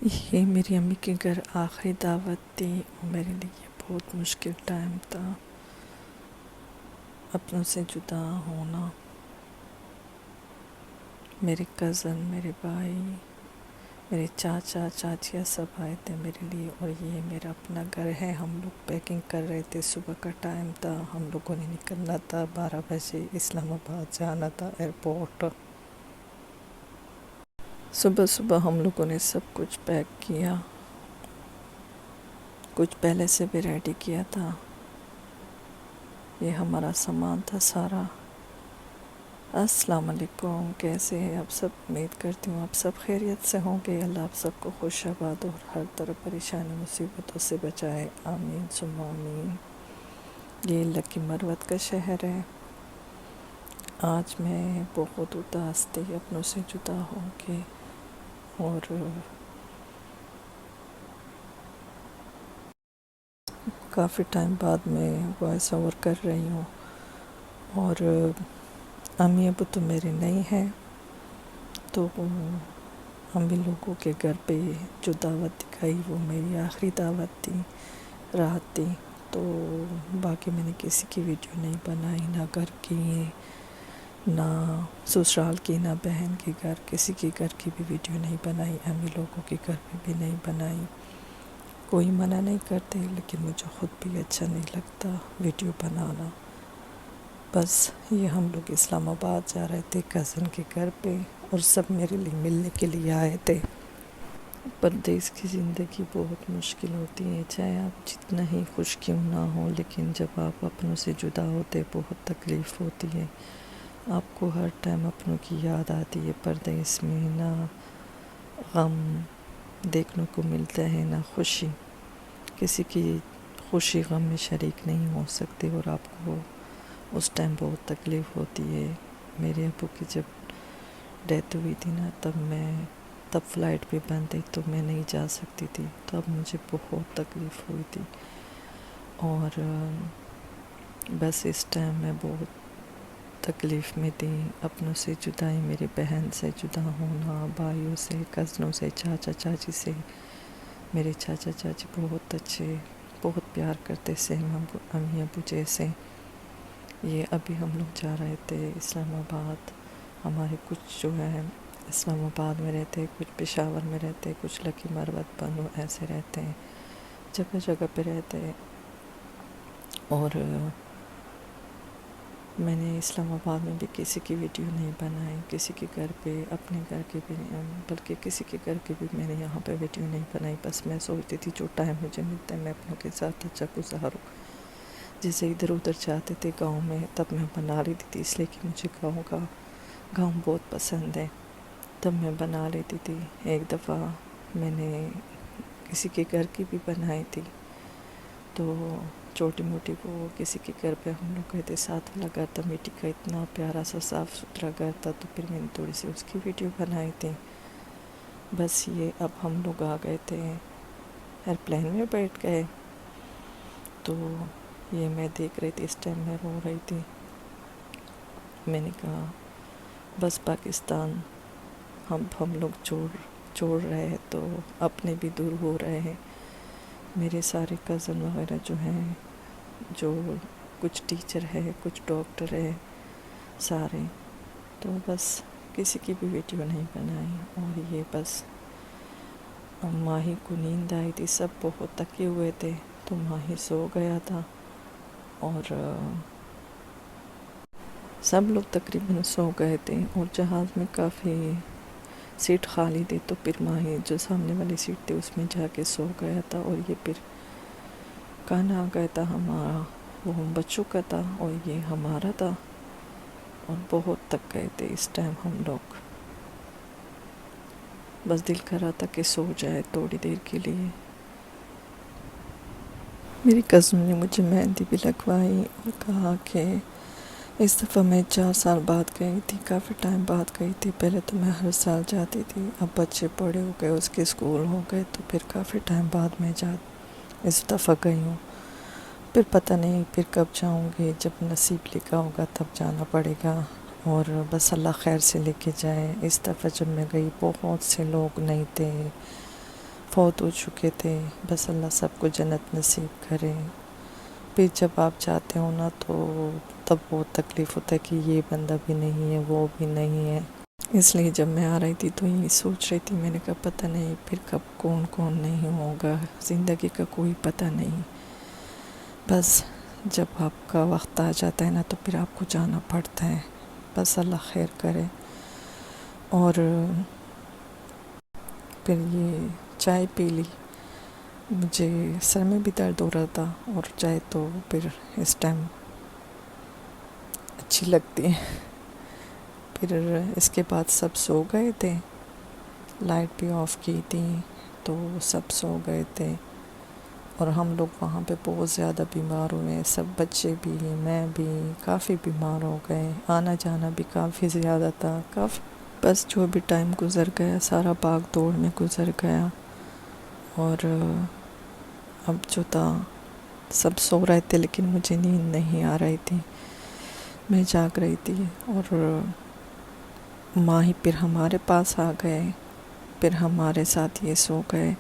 یہ میری امی کے گھر آخری دعوت تھی اور میرے لیے یہ بہت مشکل ٹائم تھا، اپنوں سے جدا ہونا۔ میرے کزن، میرے بھائی، میرے چاچا چاچیاں سب آئے تھے میرے لیے، اور یہ میرا اپنا گھر ہے۔ ہم لوگ پیکنگ کر رہے تھے، صبح کا ٹائم تھا، ہم لوگوں نے نکلنا تھا 12 بجے، اسلام آباد جانا تھا ایئرپورٹ۔ صبح صبح ہم لوگوں نے سب کچھ پیک کیا، کچھ پہلے سے بھی ریڈی کیا تھا۔ یہ ہمارا سامان تھا سارا۔ السلام علیکم، کیسے ہیں آپ سب؟ امید کرتی ہوں آپ سب خیریت سے ہوں گے۔ اللہ آپ سب کو خوش آباد اور ہر طرح پریشانی مصیبتوں سے بچائے، آمین ثم آمین۔ یہ لکی مروت کا شہر ہے۔ آج میں بہت اداس تھی اپنوں سے جدا ہو کے، اور کافی ٹائم بعد میں وائس اوور کر رہی ہوں۔ اور امی ابو تو میرے نہیں ہیں، تو امی لوگوں کے گھر پہ جو دعوت دکھائی وہ میری آخری دعوت تھی، رات تھی، تو باقی میں نے کسی کی ویڈیو نہیں بنائی، نہ گھر کی، نہ سسرال کی، نہ بہن کے گھر، کسی کے گھر کی بھی ویڈیو نہیں بنائی، امی لوگوں کے گھر میں بھی نہیں بنائی۔ کوئی منع نہیں کرتے، لیکن مجھے خود بھی اچھا نہیں لگتا ویڈیو بنانا۔ بس یہ ہم لوگ اسلام آباد جا رہے تھے کزن کے گھر پہ، اور سب میرے لیے ملنے کے لیے آئے تھے۔ پردیس کی زندگی بہت مشکل ہوتی ہے، چاہے آپ جتنا ہی خوش کیوں نہ ہو، لیکن جب آپ اپنوں سے جدا ہوتے بہت تکلیف ہوتی ہے۔ آپ کو ہر ٹائم اپنوں کی یاد آتی ہے۔ پردیس میں نہ غم دیکھنے کو ملتا ہے، نہ خوشی، کسی کی خوشی غم میں شریک نہیں ہو سکتے، اور آپ کو اس ٹائم بہت تکلیف ہوتی ہے۔ میرے ابو کی جب ڈیتھ ہوئی تھی نا، تب فلائٹ بھی بند تھی، تو میں نہیں جا سکتی تھی، تب مجھے بہت تکلیف ہوئی تھی۔ اور بس اس ٹائم میں بہت تکلیف میں تھی، اپنوں سے جدائی، میری بہن سے جدا ہونا، بھائیوں سے، کزنوں سے، چاچا چاچی سے۔ میرے چاچا چاچی بہت اچھے، بہت پیار کرتے، سیم امی ابو جیسے۔ یہ ابھی ہم لوگ جا رہے تھے اسلام آباد، ہمارے کچھ جو ہے اسلام آباد میں رہتے، کچھ پشاور میں رہتے، کچھ لکی مروت بنو ایسے رہتے ہیں، جگہ جگہ پہ رہتے ہیں۔ اور میں نے اسلام آباد میں بھی کسی کی ویڈیو نہیں بنائی، کسی کے گھر پہ، اپنے گھر کے بھی نہیں، بلکہ کسی کے گھر کی بھی میں نے یہاں پہ ویڈیو نہیں بنائی۔ بس میں سوچتی تھی جو ٹائم مجھے ملتا ہے میں اپنوں کے ساتھ اچھا گزاروں۔ جیسے ادھر ادھر جاتے تھے گاؤں میں، تب میں بنا لیتی تھی، اس لیے کہ مجھے گاؤں بہت پسند ہے، تب میں بنا لیتی تھی۔ ایک دفعہ میں نے کسی کے گھر کی بھی بنائی تھی، تو چھوٹی موٹی وہ کسی کے گھر پہ ہم لوگ گئے تھے، ساتھ والا گھر تھا مٹی کا، اتنا پیارا سا صاف ستھرا گھر تھا، تو پھر میں نے تھوڑی سی اس کی ویڈیو بنائی تھی۔ بس یہ اب ہم لوگ آ گئے تھے، ایئرپلین میں بیٹھ گئے، تو یہ میں دیکھ رہی تھی، اس ٹائم میں رو رہی تھی۔ میں نے کہا بس پاکستان ہم لوگ چھوڑ رہے ہیں، تو اپنے بھی دور ہو رہے ہیں۔ میرے سارے کزن وغیرہ جو ہیں، جو کچھ ٹیچر ہے، کچھ ڈاکٹر ہے، سارے، تو بس کسی کی بھی ویڈیو نہیں بنائی۔ اور یہ بس ماہی کو نیند آئی تھی، سب بہت تھکے ہوئے تھے، تو ماہی سو گیا تھا، اور سب لوگ تقریباً سو گئے تھے، اور جہاز میں کافی سیٹ خالی تھی، تو پھر ماہی جو سامنے والی سیٹ تھی اس میں جا کے سو گیا تھا، اور یہ پھر کھانا آ گیا تھا ہمارا، وہ بچوں کا تھا اور یہ ہمارا تھا، اور بہت تک گئے تھے اس ٹائم ہم لوگ۔ بس دل کر رہا تھا کہ سو جائے تھوڑی دیر کے لیے۔ میری کزن نے مجھے مہندی بھی لگوائی، اور کہا کہ اس دفعہ میں 4 سال بعد گئی تھی، کافی ٹائم بعد گئی تھی، پہلے تو میں ہر سال جاتی تھی، اب بچے بڑے ہو گئے، اس کے اسکول ہو گئے، تو پھر کافی ٹائم بعد میں اس دفعہ گئی ہوں۔ پھر پتہ نہیں پھر کب جاؤں گی، جب نصیب لکھا ہوگا تب جانا پڑے گا، اور بس اللہ خیر سے لے کے جائے۔ اس دفعہ جب میں گئی بہت سے لوگ نہیں تھے، فوت ہو چکے تھے. بس اللہ سب کو جنت نصیب کرے. پھر جب آپ جاتے ہو نا تو تب بہت تکلیف ہوتا ہے کہ یہ بندہ بھی نہیں ہے، وہ بھی نہیں ہے. اس لیے جب میں آ رہی تھی تو یہ سوچ رہی تھی، میں نے کہا پتہ نہیں پھر کب کون کون نہیں ہوگا. زندگی کا کوئی پتہ نہیں. بس جب آپ کا وقت آ جاتا ہے نا تو پھر آپ کو جانا پڑتا ہے. بس اللہ خیر کرے. اور پھر یہ چائے پی لی. مجھے سر میں بھی درد ہو رہا تھا اور چائے تو پھر اس ٹائم اچھی لگتی ہے. پھر اس کے بعد سب سو گئے تھے، لائٹ بھی آف کی تھی تو سب سو گئے تھے. اور ہم لوگ وہاں پہ بہت زیادہ بیمار ہوئے، سب بچے بھی، میں بھی کافی بیمار ہو گئے. آنا جانا بھی کافی زیادہ تھا. بس جو بھی ٹائم گزر گیا سارا بھاگ دوڑ میں گزر گیا. اور اب جو تھا سب سو رہے تھے لیکن مجھے نیند نہیں آ رہی تھی، میں جاگ رہی تھی. اور ماں ہی پھر ہمارے پاس آ گئے، پھر ہمارے ساتھ یہ سو گئے.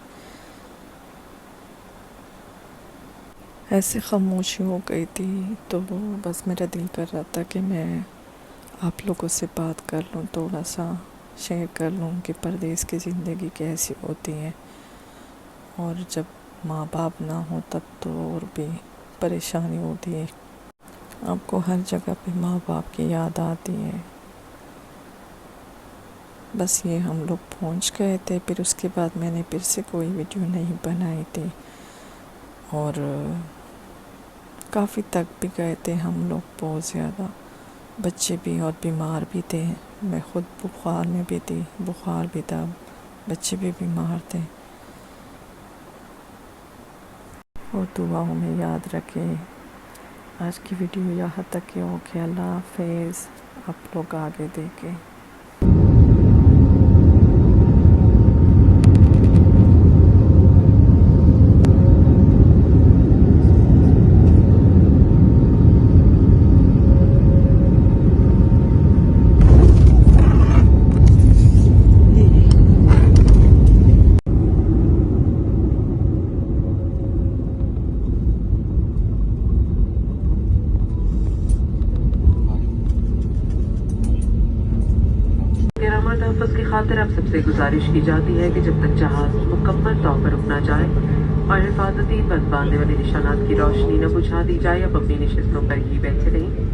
ایسے خاموشی ہو گئی تھی تو بس میرا دل کر رہا تھا کہ میں آپ لوگوں سے بات کر لوں، تھوڑا سا شیئر کر لوں کہ پردیس کی زندگی کیسی ہوتی ہے. اور جب ماں باپ نہ ہو تب تو اور بھی پریشانی ہوتی ہے. آپ کو ہر جگہ پہ ماں باپ کی یاد آتی ہے. بس یہ ہم لوگ پہنچ گئے تھے. پھر اس کے بعد میں نے پھر سے کوئی ویڈیو نہیں بنائی تھی. اور کافی تک بھی گئے تھے ہم لوگ، بہت زیادہ. بچے بھی اور بیمار بھی تھے. میں خود بخار میں بھی تھی، بخار بھی تھا، بچے بھی بیمار تھے. اور دعاؤں میں یاد رکھے. آج کی ویڈیو یہاں تک ہی ہو گیا. اللہ حافظ. آپ لوگ آگے دیکھیں. تحفظ کی خاطر اب سب سے گزارش کی جاتی ہے کہ جب تک جہاز مکمل طور پر رک نہ جائے اور حفاظتی بند باندھنے والے نشانات کی روشنی نہ بجھا دی جائے، اب اپنی نشستوں پر ہی بیٹھے رہیں.